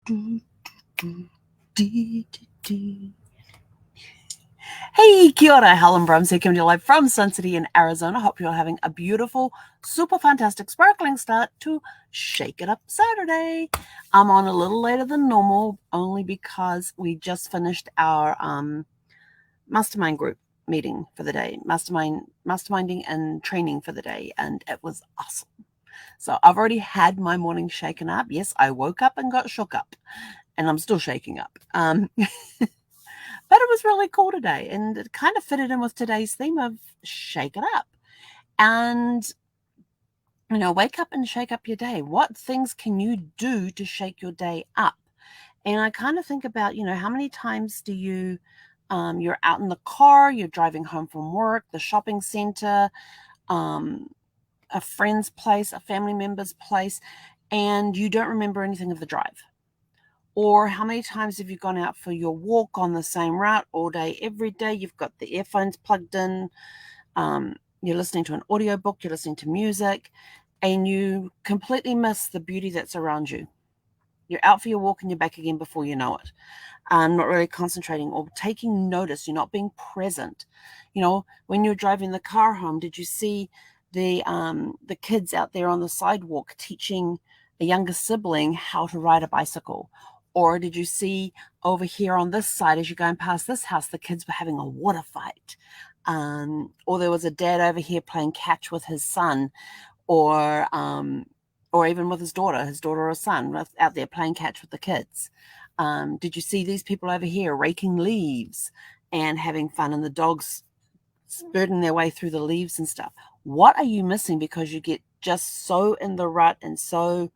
Do, do, do, do, do. Hey, kia ora, Helen Brahms here, coming to you live from Sun City in Arizona. Hope you're having a beautiful, super fantastic, sparkling start to Shake It Up Saturday. I'm on a little later than normal, only because we just finished our mastermind group meeting for the day, masterminding and training for the day, and it was awesome. So I've already had my morning shaken up. Yes, I woke up and got shook up, and I'm still shaking up. But it was really cool today, and it kind of fitted in with today's theme of shake it up. And, wake up and shake up your day. What things can you do to shake your day up? And I kind of think about, how many times do you're out in the car, you're driving home from work, the shopping center, a friend's place, a family member's place, and you don't remember anything of the drive. Or how many times have you gone out for your walk on the same route all day, every day? You've got the earphones plugged in, you're listening to an audiobook, you're listening to music, and you completely miss the beauty that's around you. You're out for your walk and you're back again before you know it. Not really concentrating or taking notice. You're not being present. When you're driving the car home, did you see the kids out there on the sidewalk teaching a younger sibling how to ride a bicycle? Or did you see over here on this side, as you're going past this house, the kids were having a water fight? Or there was a dad over here playing catch with his son, or even with his daughter or son out there playing catch with the kids. Did you see these people over here raking leaves and having fun, and the dogs spurting their way through the leaves and stuff? What are you missing because you get just so in the rut and so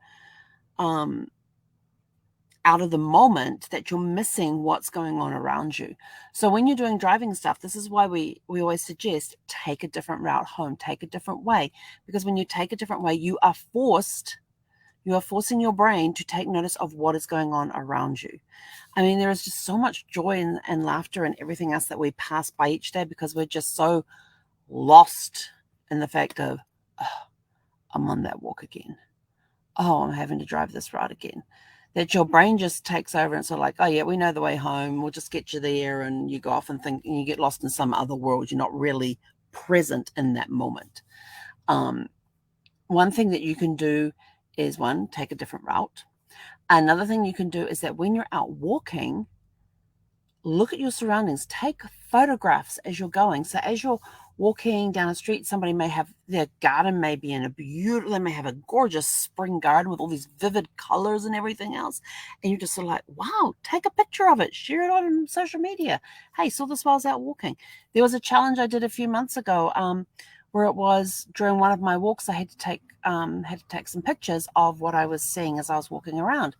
out of the moment that you're missing what's going on around you? So when you're doing driving stuff, this is why we always suggest take a different route home, take a different way, because when you take a different way, you are forcing your brain to take notice of what is going on around you. I mean, there is just so much joy and laughter and everything else that we pass by each day because we're just so lost in the fact of, oh, I'm on that walk again. Oh, I'm having to drive this route again. That your brain just takes over and sort of like, oh yeah, we know the way home. We'll just get you there, and you go off and think, and you get lost in some other world. You're not really present in that moment. One thing that you can do is take a different route. Another thing you can do is that when you're out walking, look at your surroundings. Take photographs as you're going. So as you're walking down a street, somebody may have their garden may be in they may have a gorgeous spring garden with all these vivid colors and everything else. And you're just sort of like, wow, take a picture of it, share it on social media. Hey, saw this while I was out walking. There was a challenge I did a few months ago, where it was during one of my walks, I had to take some pictures of what I was seeing as I was walking around.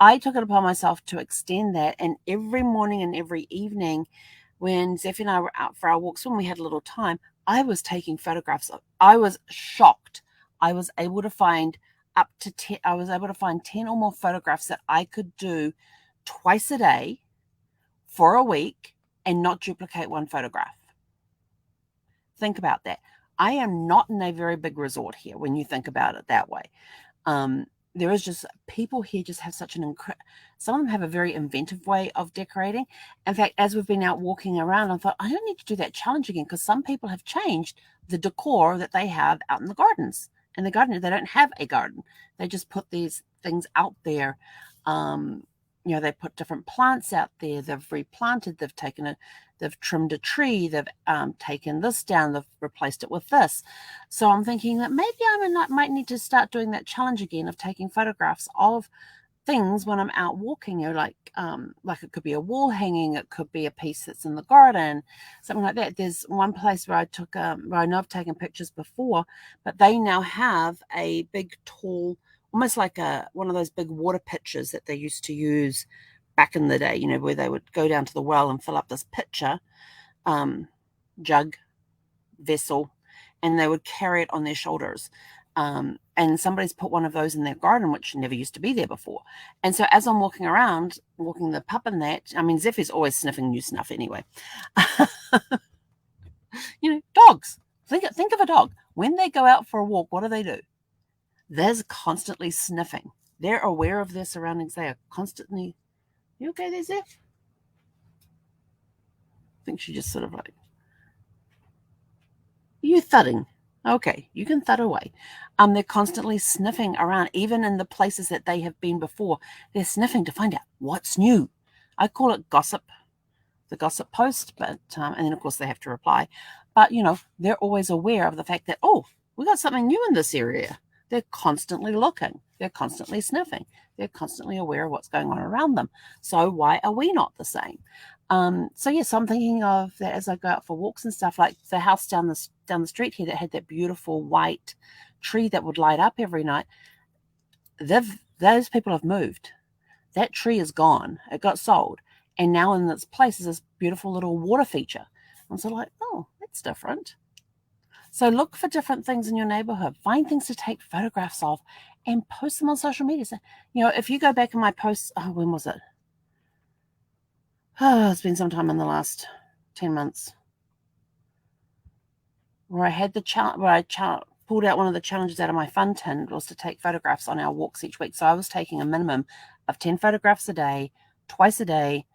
I took it upon myself to extend that, and every morning and every evening when Zeph and I were out for our walks, when we had a little time, I was taking photographs. I was shocked. I was able to find 10 or more photographs that I could do twice a day for a week and not duplicate one photograph. Think about that. I am not in a very big resort here when you think about it that way. There is just people here just have such some of them have a very inventive way of decorating. In fact, as we've been out walking around, I thought, I don't need to do that challenge again, because some people have changed the decor that they have out in the gardens. In the garden, they don't have a garden. They just put these things out there. They put different plants out there. They've replanted. They've trimmed a tree. They've taken this down. They've replaced it with this. So I'm thinking that maybe I might need to start doing that challenge again of taking photographs of things when I'm out walking. Like it could be a wall hanging. It could be a piece that's in the garden, something like that. There's one place where where I know I've taken pictures before, but they now have a big, tall, almost like one of those big water pitchers that they used to use back in the day, where they would go down to the well and fill up this pitcher, jug, vessel, and they would carry it on their shoulders. And somebody's put one of those in their garden, which never used to be there before. And so as I'm walking around, walking the pup and that, I mean, Zephy's always sniffing new snuff anyway. Dogs. Think of a dog. When they go out for a walk, what do? They're constantly sniffing. They're aware of their surroundings. They are constantly, you okay there, Zeph? I think she just sort of like, you thudding. Okay, you can thud away. They're constantly sniffing around, even in the places that they have been before. They're sniffing to find out what's new. I call it gossip, the gossip post, but and then of course they have to reply. But they're always aware of the fact that, oh, we got something new in this area. They're constantly looking. They're constantly sniffing. They're constantly aware of what's going on around them. So why are we not the same? So I'm thinking of that as I go out for walks and stuff, like the house down the street here that had that beautiful white tree that would light up every night. Those people have moved. That tree is gone. It got sold. And now in its place is this beautiful little water feature. I'm sort of like, oh, that's different. So look for different things in your neighborhood. Find things to take photographs of and post them on social media. So, if you go back in my posts, when was it? Oh, it's been some time in the last 10 months where I had the challenge, where I pulled out one of the challenges out of my fun tin was to take photographs on our walks each week. So I was taking a minimum of 10 photographs a day, twice a day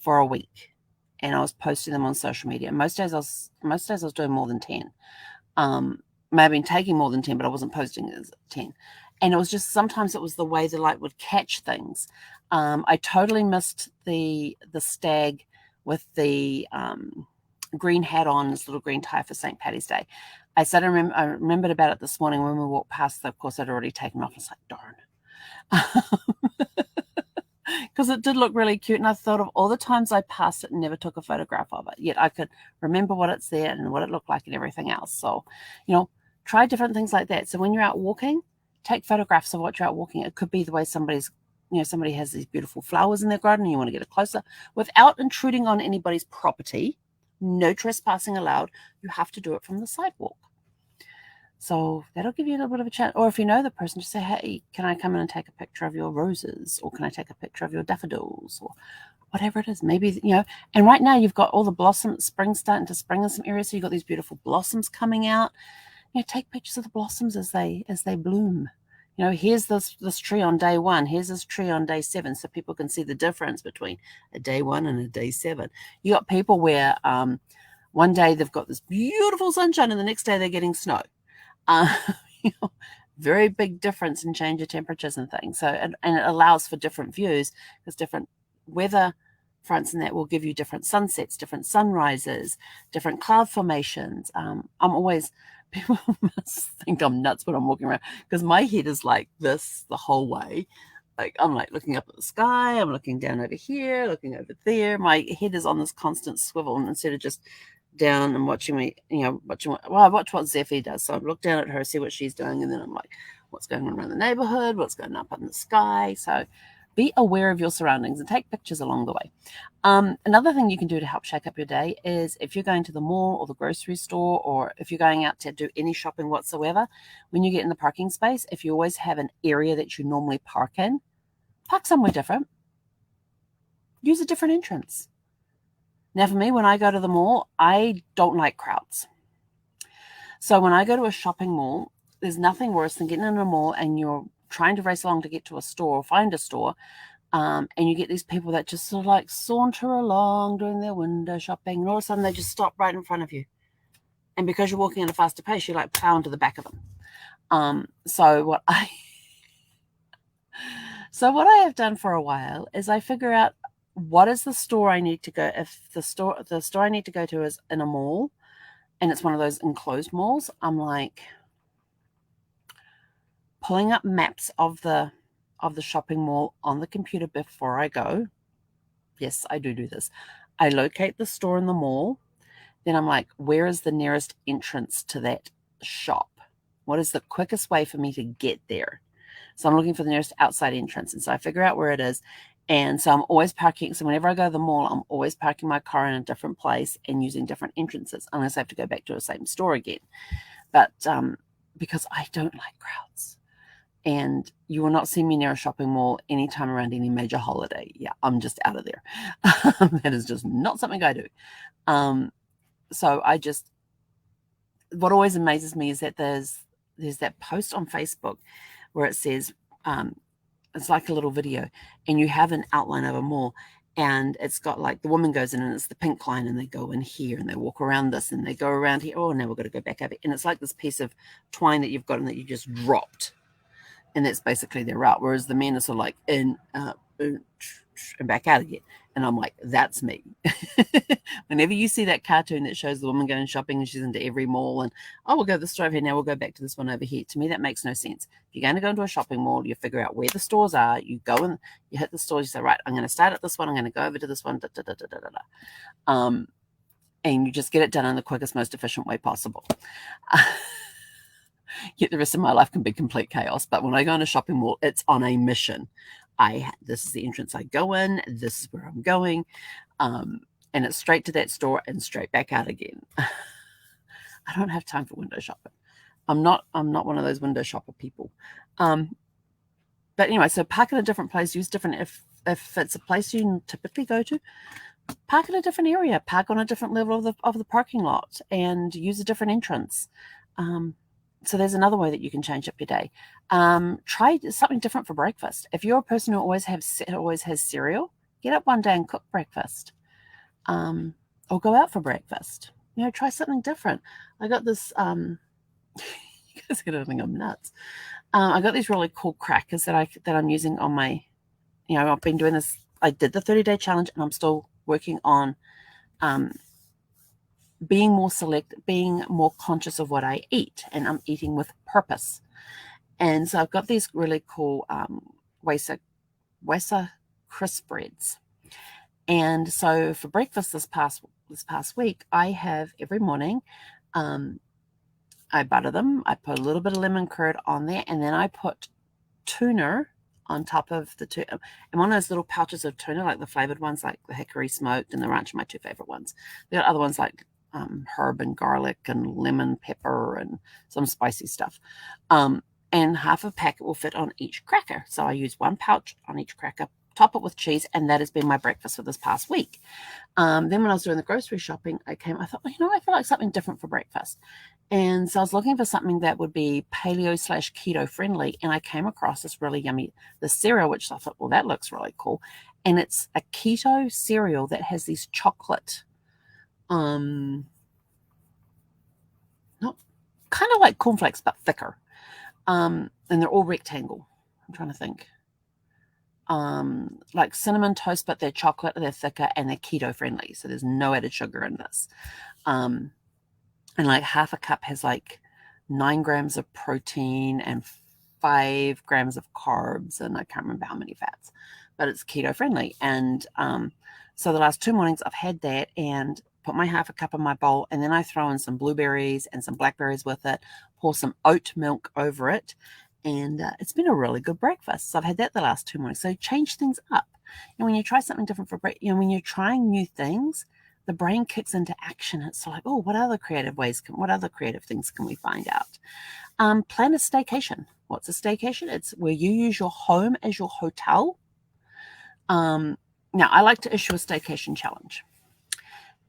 for a week. And I was posting them on social media. Most days I was doing more than 10. May have been taking more than 10, but I wasn't posting as 10. And it was just, sometimes it was the way the light would catch things. I totally missed the stag with the green hat on, this little green tie for St. Paddy's Day. I remembered about it this morning when we walked past. Of course, I'd already taken off. I was like, darn. Because it did look really cute, and I thought of all the times I passed it and never took a photograph of it. Yet I could remember what it's there and what it looked like and everything else. So, try different things like that. So when you're out walking, take photographs of what you're out walking. It could be the way somebody has these beautiful flowers in their garden and you want to get it closer without intruding on anybody's property. No trespassing allowed. You have to do it from the sidewalk. So that'll give you a little bit of a chance. Or if you know the person, just say, hey, can I come in and take a picture of your roses? Or can I take a picture of your daffodils? Or whatever it is. Maybe, and right now you've got all the blossoms, spring starting to spring in some areas. So you've got these beautiful blossoms coming out. Take pictures of the blossoms as they bloom. Here's this tree on day 1. Here's this tree on day 7. So people can see the difference between a day 1 and a day 7. You got people where one day they've got this beautiful sunshine and the next day they're getting snow. Very big difference in change of temperatures and things. So, and it allows for different views because different weather fronts and that will give you different sunsets, different sunrises, different cloud formations. People must think I'm nuts when I'm walking around because my head is like this the whole way. Like I'm like looking up at the sky, I'm looking down over here, looking over there. My head is on this constant swivel, and instead of just down and watching me, I watch what Zephy does. So I look down at her, see what she's doing, and then I'm like, what's going on around the neighborhood? What's going up in the sky? So be aware of your surroundings and take pictures along the way. Another thing you can do to help shake up your day is if you're going to the mall or the grocery store, or if you're going out to do any shopping whatsoever, when you get in the parking space, if you always have an area that you normally park in, park somewhere different. Use a different entrance. Now, for me, when I go to the mall, I don't like crowds. So when I go to a shopping mall, there's nothing worse than getting in a mall and you're trying to race along to get to a store or find a store, and you get these people that just sort of like saunter along doing their window shopping, and all of a sudden they just stop right in front of you. And because you're walking at a faster pace, you like plow into the back of them. So what I have done for a while is I figure out what is the store I need to go. If the store I need to go to is in a mall and it's one of those enclosed malls, I'm like pulling up maps of the shopping mall on the computer before I go. Yes, I do this. I locate the store in the mall. Then I'm like, where is the nearest entrance to that shop? What is the quickest way for me to get there? So I'm looking for the nearest outside entrance. And so I figure out where it is. And so I'm always parking. So whenever I go to the mall, I'm always parking my car in a different place and using different entrances, unless I have to go back to the same store again. But because I don't like crowds. And you will not see me near a shopping mall anytime around any major holiday. Yeah, I'm just out of there. That is just not something I do. So what always amazes me is that there's that post on Facebook where it says, it's like a little video, and you have an outline of a mall, and it's got like the woman goes in and it's the pink line, and they go in here and they walk around this and they go around here. Oh, now we've got to go back over. And it's like this piece of twine that you've got and that you just dropped. And that's basically their route. Whereas the men are sort of like in, and back out again. And I'm like, that's me. Whenever you see that cartoon that shows the woman going shopping and she's into every mall and, oh, we'll go to the store over here, now we'll go back to this one over here. To me, that makes no sense. If you're going to go into a shopping mall, you figure out where the stores are. You go and you hit the stores. You say, right, I'm going to start at this one. I'm going to go over to this one. And you just get it done in the quickest, most efficient way possible. Yet the rest of my life can be complete chaos. But when I go in a shopping mall, it's on a mission. This is the entrance I go in. This is where I'm going. And it's straight to that store and straight back out again. I don't have time for window shopping. I'm not one of those window shopper people. But anyway, so park in a different place, use different, if it's a place you typically go to, park in a different area, park on a different level of the parking lot, and use a different entrance. So there's another way that you can change up your day. Try something different for breakfast. If you're a person who always has cereal, get up one day and cook breakfast. Or go out for breakfast. Try something different. I got this, you guys are going to think I'm nuts. I got these really cool crackers that I'm using on my, I've been doing this. I did the 30-day challenge, and I'm still working on being more select, being more conscious of what I eat, and I'm eating with purpose. And so I've got these really cool Wesa crisp breads. And so for breakfast this past week, I have every morning, I butter them. I put a little bit of lemon curd on there, and then I put tuna on top of the tuna. And one of those little pouches of tuna, like the flavored ones, like the hickory smoked and the ranch, are my two favorite ones. There are other ones like herb and garlic and lemon pepper and some spicy stuff. And half a packet will fit on each cracker. So I use one pouch on each cracker, top it with cheese, and that has been my breakfast for this past week. Then when I was doing the grocery shopping, I thought, I feel like something different for breakfast. And so I was looking for something that would be paleo/keto friendly, and I came across this really yummy, the cereal, which I thought, well, that looks really cool. And it's a keto cereal that has these chocolate, not kind of like cornflakes, but thicker. And they're all rectangle. I'm trying to think. Like cinnamon toast, but they're chocolate, they're thicker, and they're keto friendly. So there's no added sugar in this. And like half a cup has like 9 grams of protein and 5 grams of carbs, and I can't remember how many fats, but it's keto friendly. And so the last 2 mornings I've had that and put my half a cup in my bowl, and then I throw in some blueberries and some blackberries with it, pour some oat milk over it, and it's been a really good breakfast. So I've had that the last 2 mornings. So change things up. And when you try something different for breakfast, when you're trying new things, the brain kicks into action. It's like, oh, what other creative things can we find out? Plan a staycation. What's a staycation? It's where you use your home as your hotel. Now, I like to issue a staycation challenge.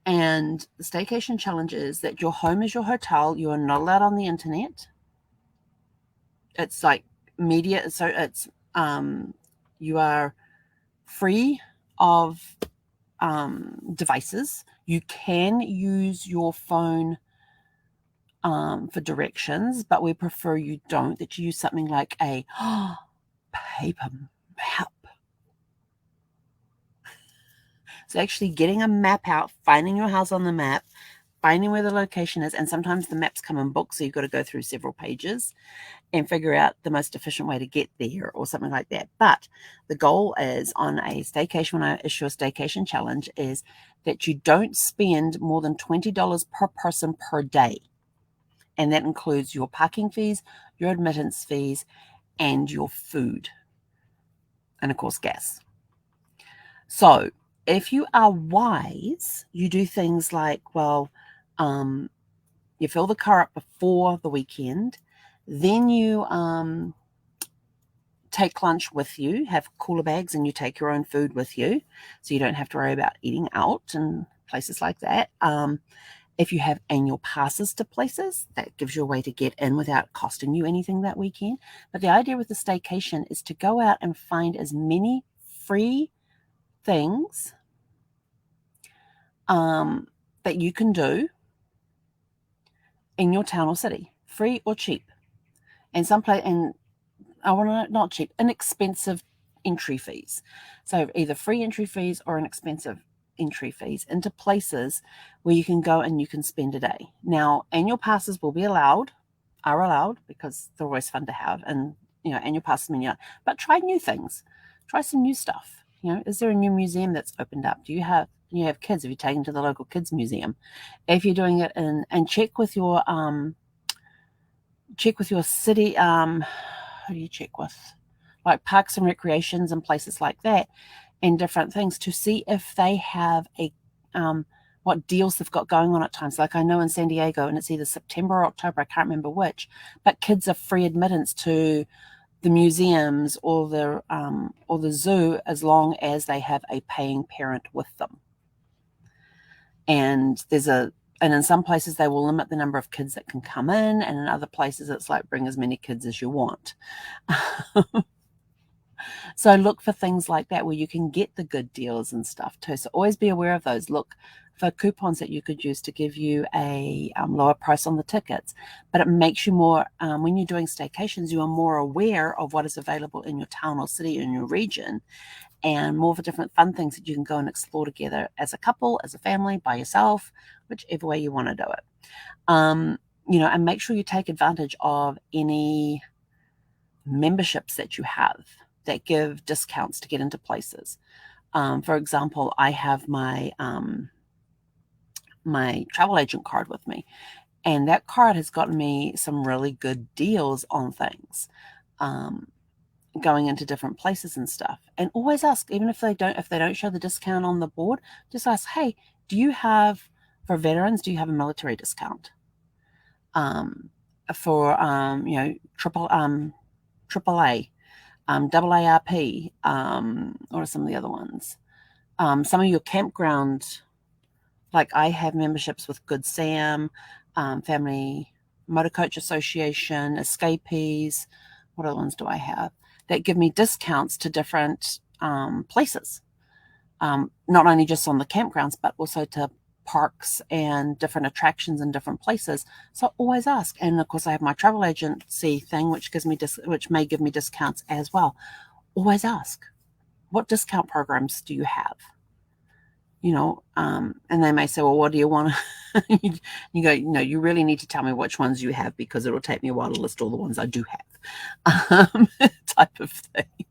And the staycation challenge is that your home is your hotel. You are not allowed on the internet. It's like media. So it's, you are free of devices. You can use your phone for directions, but we prefer you don't, that you use something like a paper map. So actually getting a map out, finding your house on the map, finding where the location is, and sometimes the maps come in books, so you've got to go through several pages and figure out the most efficient way to get there or something like that. But the goal is on a staycation, when I issue a staycation challenge, is that you don't spend more than $20 per person per day. And that includes your parking fees, your admittance fees, and your food. And of course, gas. So if you are wise, you do things like, well, you fill the car up before the weekend, then you take lunch with you, have cooler bags, and you take your own food with you, so you don't have to worry about eating out and places like that. If you have annual passes to places, that gives you a way to get in without costing you anything that weekend. But the idea with the staycation is to go out and find as many free things that you can do in your town or city, free or cheap. And I want to not cheap, inexpensive entry fees. So either free entry fees or inexpensive entry fees into places where you can go and you can spend a day. Now, annual passes are allowed because they're always fun to have. And, annual passes mean, but try new things. Try some new stuff. Is there a new museum that's opened up? Do you have kids? Have you taken to the local kids museum? If you're doing it and check with your city, who do you check with? Like parks and recreations and places like that and different things to see if they have what deals they've got going on at times. Like I know in San Diego, and it's either September or October, I can't remember which, but kids are free admittance to the museums or the zoo as long as they have a paying parent with them. And in some places they will limit the number of kids that can come in, and in other places it's like bring as many kids as you want. So look for things like that where you can get the good deals and stuff too. So always be aware of those. Look for coupons that you could use to give you a lower price on the tickets. But it makes you more, when you're doing staycations, you are more aware of what is available in your town or city, in your region, and more for different fun things that you can go and explore together as a couple, as a family, by yourself, whichever way you want to do it. And make sure you take advantage of any memberships that you have that give discounts to get into places. For example, I have my travel agent card with me, and that card has gotten me some really good deals on things. Going into different places and stuff. And always ask, even if they don't show the discount on the board, just ask, hey, for veterans, do you have a military discount? For AAA, AARP, or some of the other ones. Some of your campground, like I have memberships with Good Sam, Family Motor Coach Association, Escapees. What other ones do I have that give me discounts to different places? Not only just on the campgrounds, but also to parks and different attractions in different places. So always ask. And of course, I have my travel agency thing, which may give me discounts as well. Always ask, what discount programs do you have? And they may say, well, what do you want? You go, no, you really need to tell me which ones you have, because it'll take me a while to list all the ones I do have, type of thing.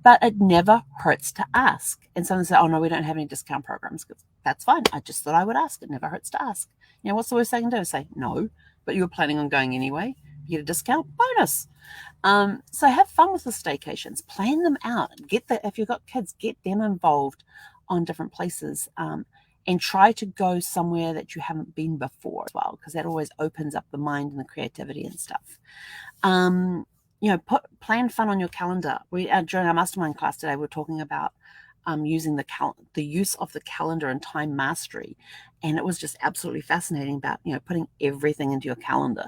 But it never hurts to ask. And someone say, oh, no, we don't have any discount programs. That's fine. I just thought I would ask. It never hurts to ask. What's the worst they can do? Say, no, but you were planning on going anyway. You get a discount, bonus. So have fun with the staycations. Plan them out. If you've got kids, get them involved on different places, and try to go somewhere that you haven't been before as well, because that always opens up the mind and the creativity and stuff. Plan fun on your calendar. During our mastermind class today, we were talking about using the use of the calendar and time mastery, and it was just absolutely fascinating about putting everything into your calendar.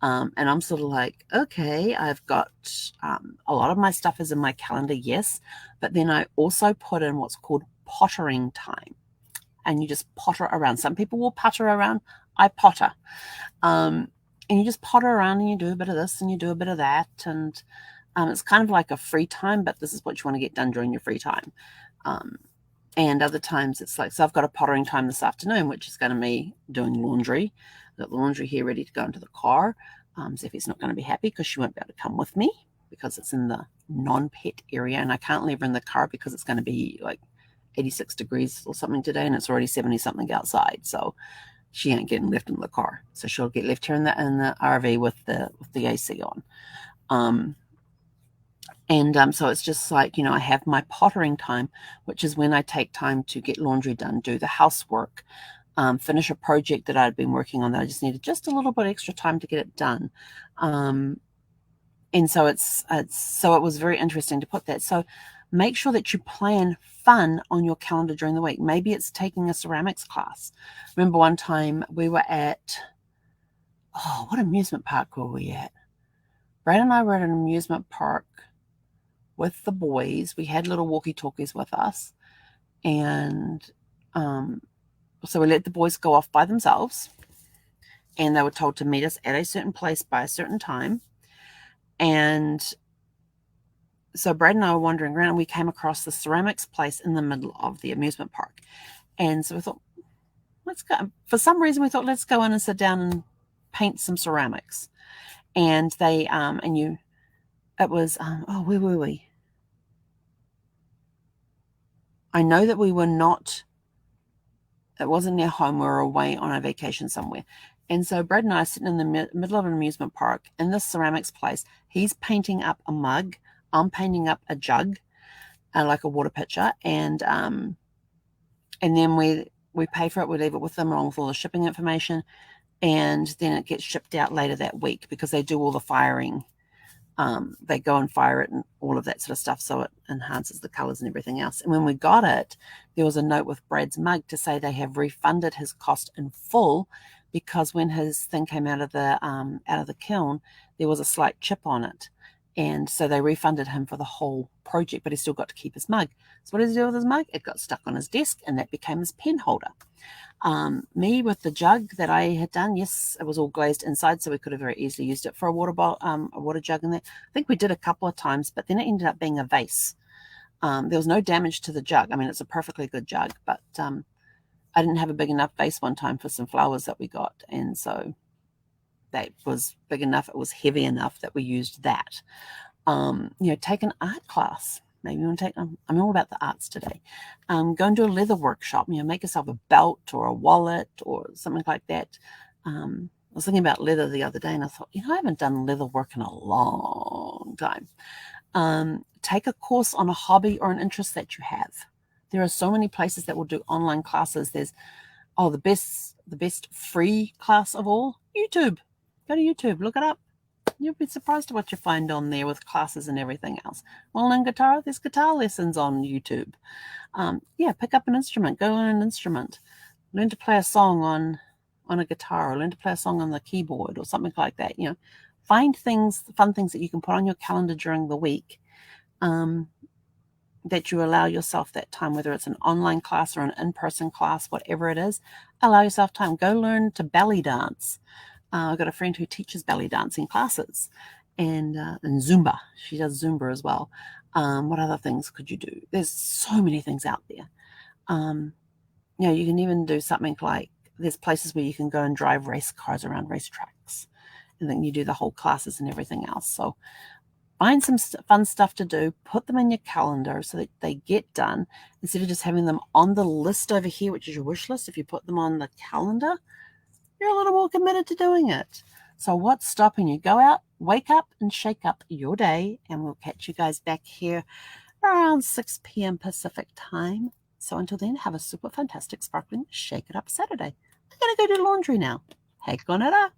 And I'm sort of like, okay, I've got a lot of my stuff is in my calendar, yes, but then I also put in what's called pottering time, and you just potter around. Some people will putter around. I potter. And you just potter around and you do a bit of this and you do a bit of that. And it's kind of like a free time, but this is what you want to get done during your free time. And other times it's like, so I've got a pottering time this afternoon, which is going to be doing laundry. I've got the laundry here ready to go into the car. Zeffie's not going to be happy because she won't be able to come with me because it's in the non-pet area, and I can't leave her in the car because it's going to be like 86 degrees or something today, and it's already 70 something outside. So she ain't getting left in the car. So she'll get left here in the RV with the AC on. So it's just like, I have my pottering time, which is when I take time to get laundry done, do the housework, finish a project that I'd been working on that I just needed just a little bit extra time to get it done. And so it was very interesting to put that. So make sure that you plan fun on your calendar during the week. Maybe it's taking a ceramics class. Remember one time we were at, what amusement park were we at? Brad and I were at an amusement park with the boys. We had little walkie-talkies with us. And so we let the boys go off by themselves. And they were told to meet us at a certain place by a certain time. And so Brad and I were wandering around, and we came across the ceramics place in the middle of the amusement park. And so we thought, let's go. For some reason, we thought, let's go in and sit down and paint some ceramics. And they, it was, where were we? I know that we were not, it wasn't near home. We were away on a vacation somewhere. And so Brad and I are sitting in the middle of an amusement park in this ceramics place. He's painting up a mug. I'm painting up a jug, like a water pitcher. And then we pay for it. We leave it with them along with all the shipping information. And then it gets shipped out later that week because they do all the firing. They go and fire it and all of that sort of stuff, so it enhances the colors and everything else. And when we got it, there was a note with Brad's mug to say they have refunded his cost in full, because when his thing came out of the kiln, there was a slight chip on it. And so they refunded him for the whole project, but he still got to keep his mug. So what did he do with his mug? It got stuck on his desk, and that became his pen holder. Me with the jug that I had done, yes, it was all glazed inside, so we could have very easily used it for a water jug in there. I think we did a couple of times, but then it ended up being a vase. There was no damage to the jug. I mean, it's a perfectly good jug, but I didn't have a big enough vase one time for some flowers that we got, and so that was big enough. It was heavy enough that we used that. Take an art class. Maybe you want to take, I'm all about the arts today. Go and do a leather workshop. Make yourself a belt or a wallet or something like that. I was thinking about leather the other day, and I thought, I haven't done leather work in a long time. Take a course on a hobby or an interest that you have. There are so many places that will do online classes. There's, the best free class of all, YouTube. Go to YouTube, look it up. You'll be surprised at what you find on there with classes and everything else. Well, in guitar, there's guitar lessons on YouTube. Pick up an instrument. Go learn an instrument. Learn to play a song on a guitar, or learn to play a song on the keyboard or something like that. Find fun things that you can put on your calendar during the week, that you allow yourself that time, whether it's an online class or an in-person class, whatever it is. Allow yourself time. Go learn to belly dance. I've got a friend who teaches belly dancing classes, and Zumba. She does Zumba as well. What other things could you do? There's so many things out there. You can even do something like, there's places where you can go and drive race cars around racetracks, and then you do the whole classes and everything else. So find some fun stuff to do, put them in your calendar so that they get done, instead of just having them on the list over here, which is your wish list. If you put them on the calendar, you're a little more committed to doing it. So what's stopping you? Go out, wake up, and shake up your day, and we'll catch you guys back here around 6 p.m. Pacific time. So until then, have a super fantastic, sparkling Shake It Up Saturday. I'm going to go do laundry now. Heck on it up.